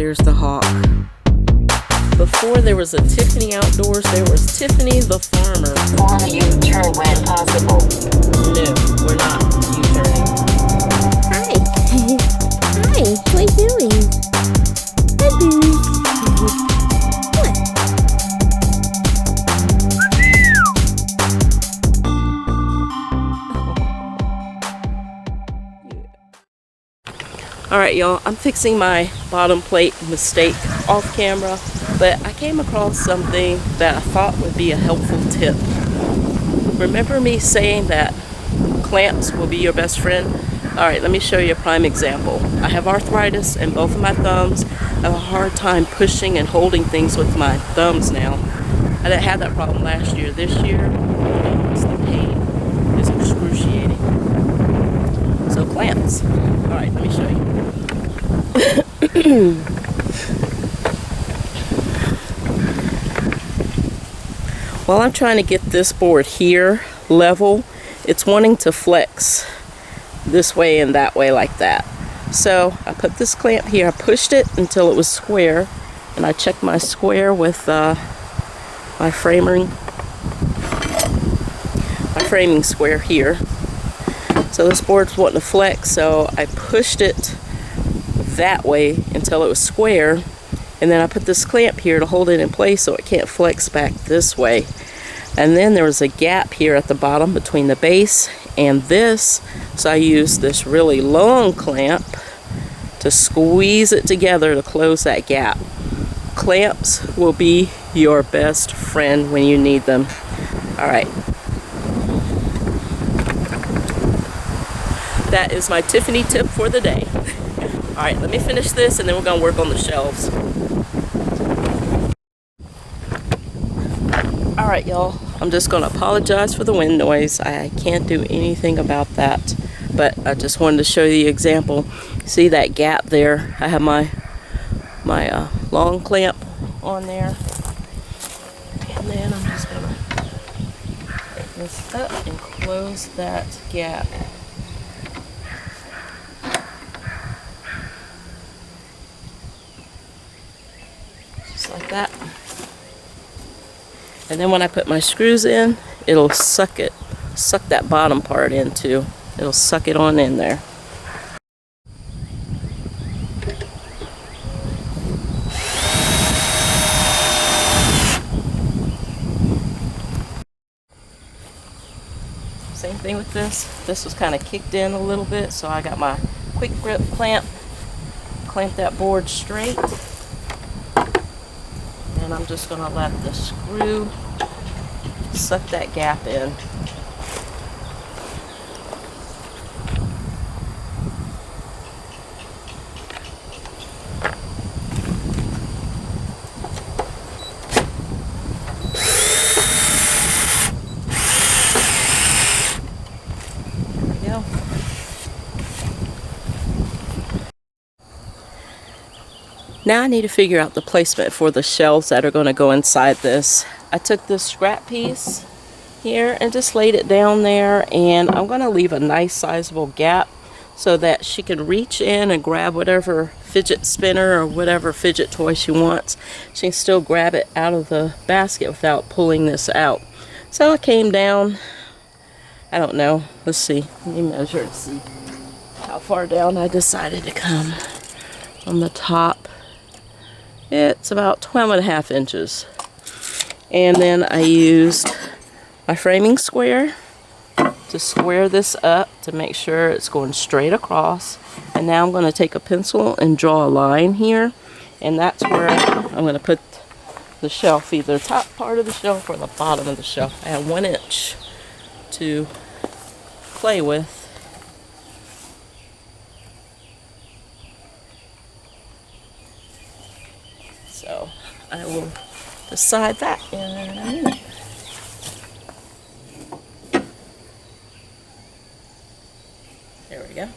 there's the hawk. Before there was a Tiffany Outdoors, there was Tiffany the farmer. Follow U-turn when possible. No, we're not U-turning. Hi. Hi, what are you doing? Hi, Boo. What? Alright y'all, I'm fixing my bottom plate mistake off camera, but I came across something that I thought would be a helpful tip. Remember me saying that clamps will be your best friend? Alright, let me show you a prime example. I have arthritis in both of my thumbs. I have a hard time pushing and holding things with my thumbs now. I didn't have that problem last year. This year, the pain is excruciating. So clamps. Alright, let me show you. While I'm trying to get this board here level, it's wanting to flex this way and that way like that. So I put this clamp here, I pushed it until it was square, and I checked my square with my framing square here. So this board's wanting to flex, so I pushed it that way until it was square, and then I put this clamp here to hold it in place so it can't flex back this way. And then there was a gap here at the bottom between the base and this, so I used this really long clamp to squeeze it together to close that gap. Clamps will be your best friend when you need them. Alright. That is my Tiffany tip for the day. Alright, let me finish this and then we're going to work on the shelves. Alright y'all, I'm just going to apologize for the wind noise. I can't do anything about that. But I just wanted to show you the example. See that gap there? I have my long clamp on there. And then I'm just going to take this up and close that gap. Like that. And then when I put my screws in, it'll suck that bottom part in too. It'll suck it on in there. Same thing with this. This was kind of kicked in a little bit, so I got my quick grip clamp, clamp that board straight. And I'm just going to let the screw suck that gap in. There we go. Now I need to figure out the placement for the shelves that are going to go inside this. I took this scrap piece here and just laid it down there, and I'm going to leave a nice sizable gap so that she can reach in and grab whatever fidget spinner or whatever fidget toy she wants. She can still grab it out of the basket without pulling this out. So I came down, I don't know, let's see, let me measure to see how far down I decided to come. On the top, it's about 12.5 inches. And then I used my framing square to square this up to make sure it's going straight across. And now I'm going to take a pencil and draw a line here. And that's where I'm going to put the shelf, either the top part of the shelf or the bottom of the shelf. I have 1 inch to play with. So I will decide that in a minute. There we go.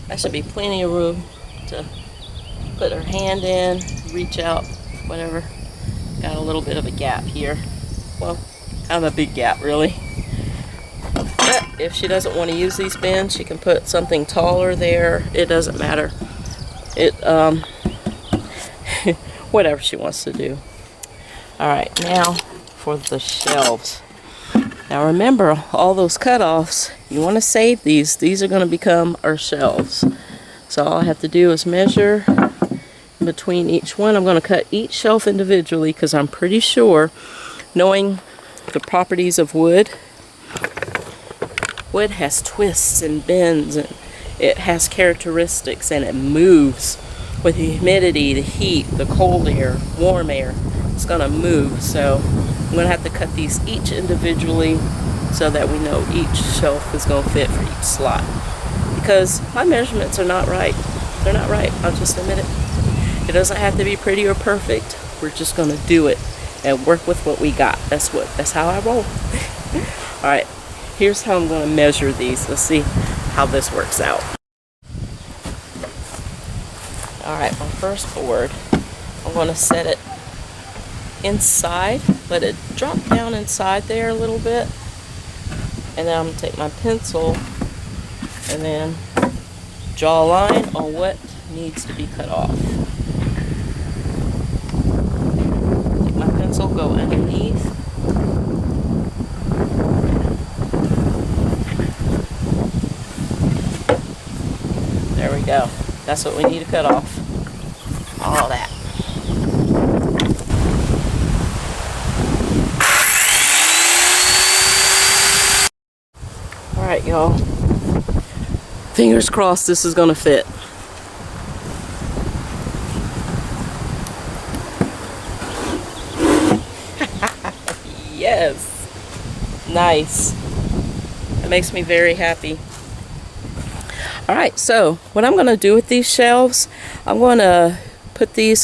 That should be plenty of room to put her hand in, reach out, whatever. Got a little bit of a gap here. Well, kind of a big gap really. But If she doesn't want to use these bins, she can put something taller there. It doesn't matter. It whatever she wants to do. Alright, now for the shelves. Now remember, all those cutoffs, you want to save these. These are going to become our shelves. So all I have to do is measure between each one. I'm going to cut each shelf individually because I'm pretty sure, knowing the properties of wood, wood has twists and bends, and it has characteristics, and it moves with the humidity, the heat, the cold air, warm air. It's going to move. So I'm going to have to cut these each individually so that we know each shelf is going to fit for each slot. Because my measurements are not right. They're not right. I'll just admit it. It doesn't have to be pretty or perfect. We're just going to do it and work with what we got. That's how I roll. All right. Here's how I'm going to measure these. Let's see how this works out. Alright, my first board, I'm going to set it inside, let it drop down inside there a little bit, and then I'm going to take my pencil and then draw a line on what needs to be cut off. Take my pencil, go underneath. There we go. That's what we need to cut off. All that. Alright, y'all. Fingers crossed this is going to fit. Yes. Nice. That makes me very happy. Alright, so what I'm going to do with these shelves, I'm going to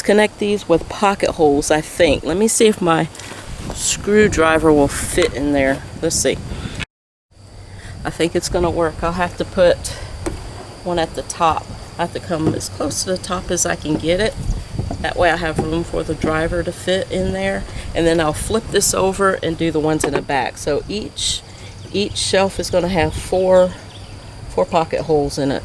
connect these with pocket holes, I think. Let me see if my screwdriver will fit in there. Let's see. I think it's going to work. I'll have to put one at the top. I have to come as close to the top as I can get it. That way I have room for the driver to fit in there. And then I'll flip this over and do the ones in the back. So each shelf is going to have four pocket holes in it.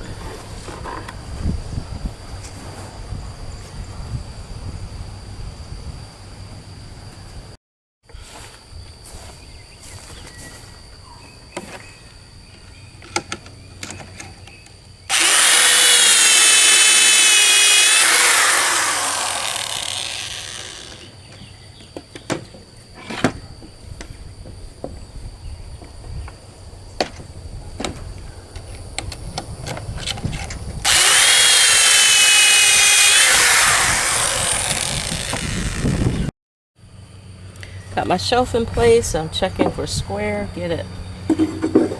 Got my shelf in place. I'm checking for square, get it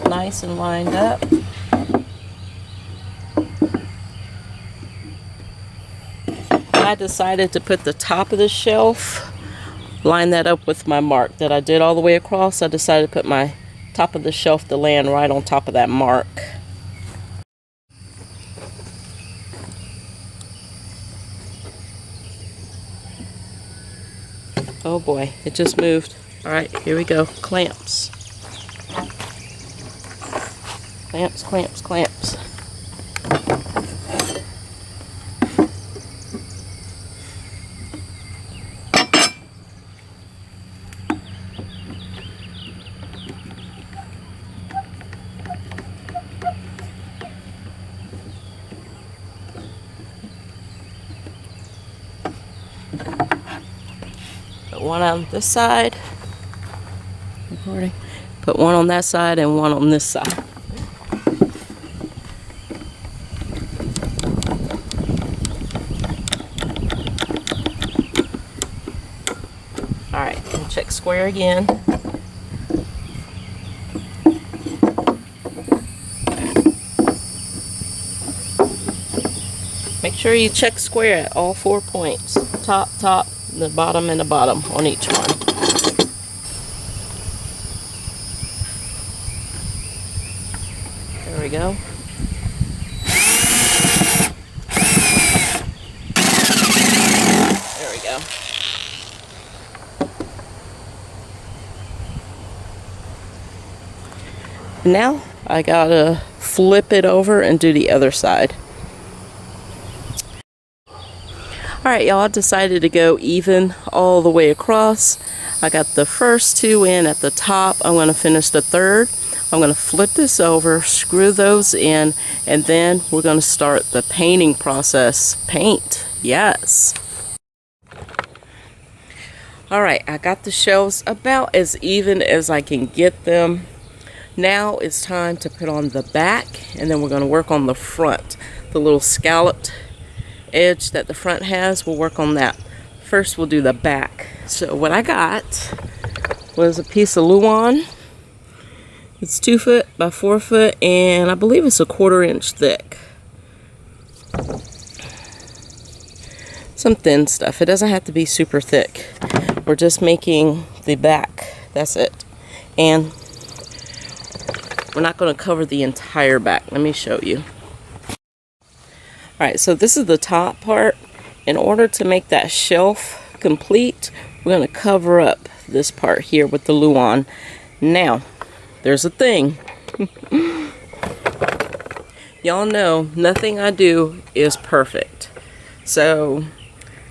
nice and lined up. I decided to put the top of the shelf, line that up with my mark that I did all the way across. I decided to put my top of the shelf to land right on top of that mark. Oh boy, it just moved. Alright, here we go. Clamps. Clamps, clamps, clamps. Put one on this side. Recording. Put one on that side and one on this side. Alright, check square again. Make sure you check square at all 4 points. Top, top, the bottom, and the bottom on each one. There we go. There we go. Now I gotta flip it over and do the other side. Alright y'all, I decided to go even all the way across. I got the first two in at the top. I'm going to finish the third. I'm going to flip this over, screw those in, and then we're going to start the painting process. Paint, yes. Alright, I got the shelves about as even as I can get them. Now it's time to put on the back, and then we're going to work on the front. The little scalloped edge that the front has, we'll work on that. First we'll do the back. So what I got was a piece of Luan. It's 2 foot by 4 foot, and I believe it's 1/4 inch thick. Some thin stuff. It doesn't have to be super thick. We're just making the back. That's it. And we're not going to cover the entire back. Let me show you. Alright, so this is the top part. In order to make that shelf complete, we're going to cover up this part here with the Luan. Now, there's a thing. Y'all know nothing I do is perfect. So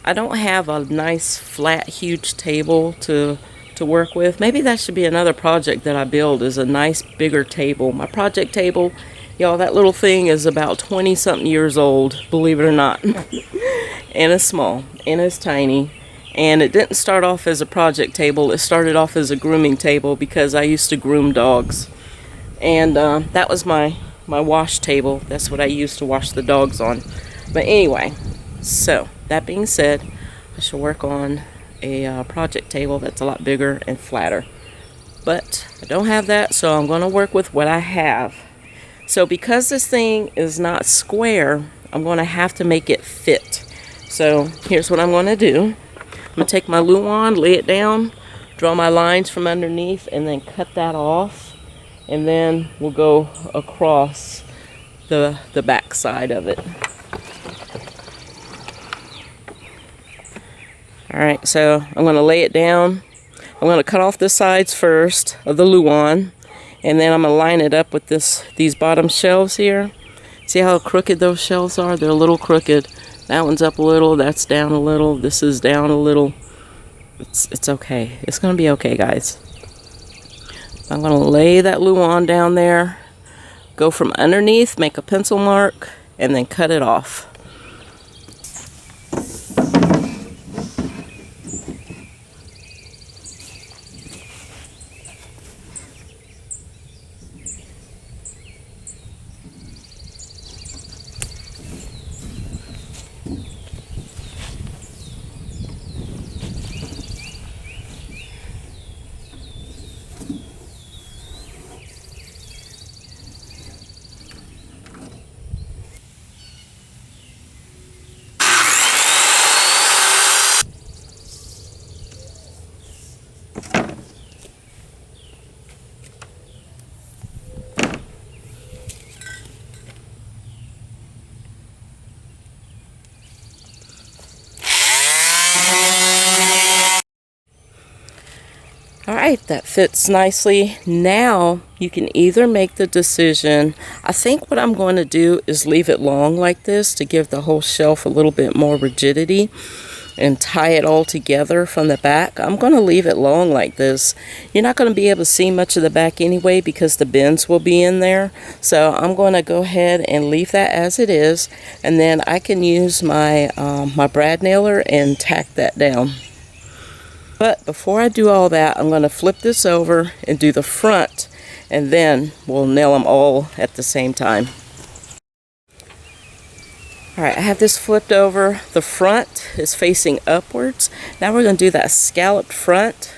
I don't have a nice flat huge table to work with. Maybe that should be another project that I build, is a nice bigger table. My project table, y'all, that little thing is about 20 something years old, believe it or not. And it's small and it's tiny. And it didn't start off as a project table. It started off as a grooming table because I used to groom dogs. And that was my wash table. That's what I used to wash the dogs on. But anyway, so that being said, I should work on a project table that's a lot bigger and flatter. But I don't have that, so I'm going to work with what I have. So because this thing is not square, I'm going to have to make it fit. So here's what I'm going to do. I'm going to take my Luan, lay it down, draw my lines from underneath, and then cut that off. And then we'll go across the back side of it. Alright, so I'm going to lay it down. I'm going to cut off the sides first of the Luan. And then I'm going to line it up with these bottom shelves here. See how crooked those shelves are? They're a little crooked. That one's up a little, that's down a little, this is down a little. It's okay. It's going to be okay, guys. I'm going to lay that Luan down there, go from underneath, make a pencil mark, and then cut it off. Alright, that fits nicely. Now you can either make the decision. I think what I'm going to do is leave it long like this to give the whole shelf a little bit more rigidity and tie it all together from the back. I'm going to leave it long like this. You're not going to be able to see much of the back anyway because the bins will be in there. So I'm going to go ahead and leave that as it is, and then I can use my my brad nailer and tack that down. But before I do all that, I'm going to flip this over and do the front, and then we'll nail them all at the same time. Alright, I have this flipped over. The front is facing upwards. Now we're going to do that scalloped front.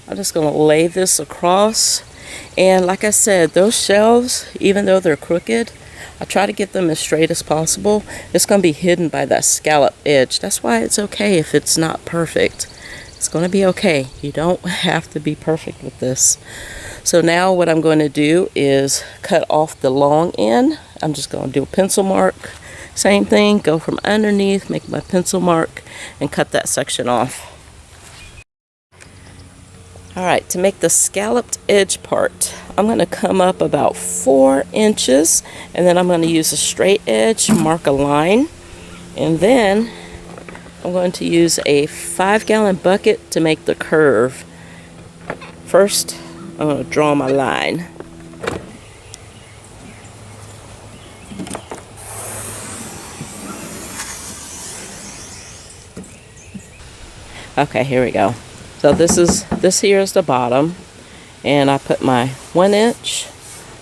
I'm just going to lay this across. And like I said, those shelves, even though they're crooked, I try to get them as straight as possible. It's going to be hidden by that scallop edge. That's why it's okay if it's not perfect. It's going to be okay. You don't have to be perfect with this. So now what I'm going to do is cut off the long end. I'm just going to do a pencil mark. Same thing, go from underneath, make my pencil mark, and cut that section off. Alright, to make the scalloped edge part, I'm going to come up about 4 inches, and then I'm going to use a straight edge, mark a line, and then I'm going to use a 5-gallon bucket to make the curve. First, I'm going to draw my line. Okay, here we go. So this here is the bottom, and I put my 1-inch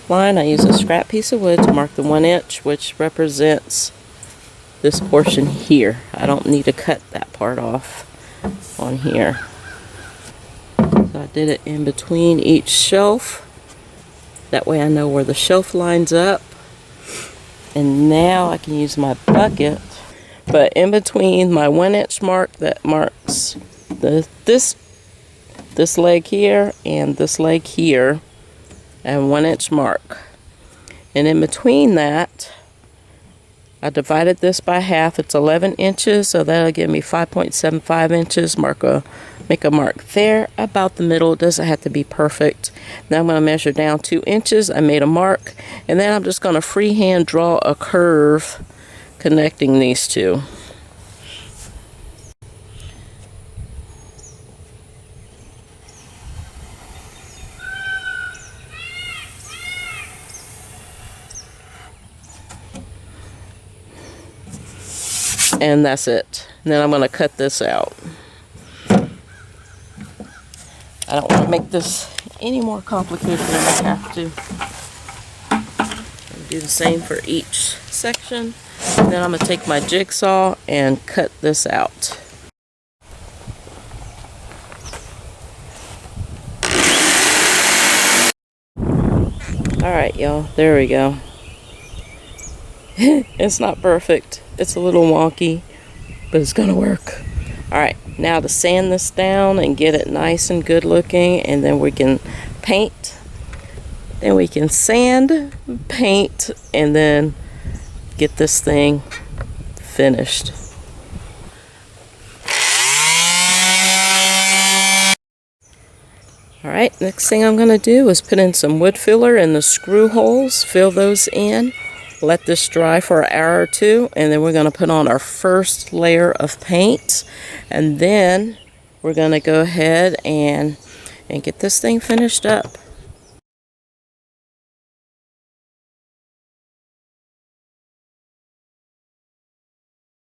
line. I use a scrap piece of wood to mark the 1 inch, which represents this portion here. I don't need to cut that part off on here. So I did it in between each shelf. That way I know where the shelf lines up. And now I can use my bucket. But in between my 1-inch mark that marks this leg here and this leg here, and 1-inch mark. And in between that, I divided this by half. It's 11 inches, so that'll give me 5.75 inches. Make a mark there about the middle. It doesn't have to be perfect. Now I'm going to measure down 2 inches. I made a mark, and then I'm just going to freehand draw a curve connecting these two. And that's it. And then I'm going to cut this out. I don't want to make this any more complicated than I have to. Do the same for each section. And then I'm going to take my jigsaw and cut this out. Alright, y'all. There we go. It's not perfect. It's a little wonky, but it's gonna work. Alright, now to sand this down and get it nice and good looking, and then we can paint. Then we can sand, paint, and then get this thing finished. Alright, next thing I'm gonna do is put in some wood filler in the screw holes, fill those in. Let this dry for an hour or two, and then we're going to put on our first layer of paint, and then we're going to go ahead and get this thing finished up.